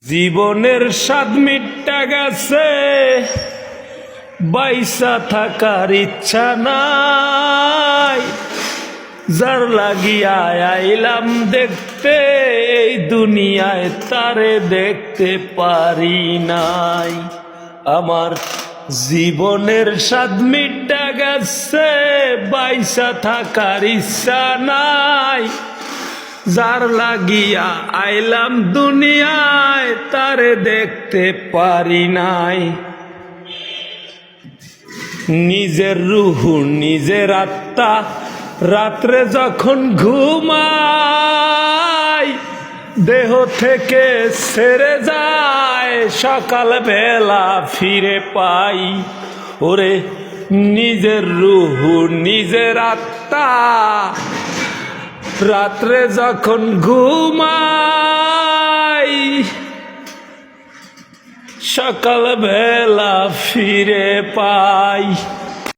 জীবনের স্বাদ মিটটা গেছে, বাইসা থাকার ইচ্ছা নাই। যার লাগিয়া আইলাম দেখতে, এই দুনিয়ায় তারে দেখতে পারি নাই। আমার জীবনের স্বাদ মিটটা গেছে, বাইসা থাকার ইচ্ছা নাই। যার লাগিয়া আইলাম দুনিয়ায় তারে দেখতে পারি নাই। নিজের রুহু নিজের আত্মা রাত্রে যখন ঘুমায়, দেহ থেকে ছেড়ে যায়, সকাল বেলা ফিরে পাই। ওরে নিজের রুহু নিজের আত্মা রাত্রে যখন ঘুমাই, সকাল বেলা ফিরে পাই।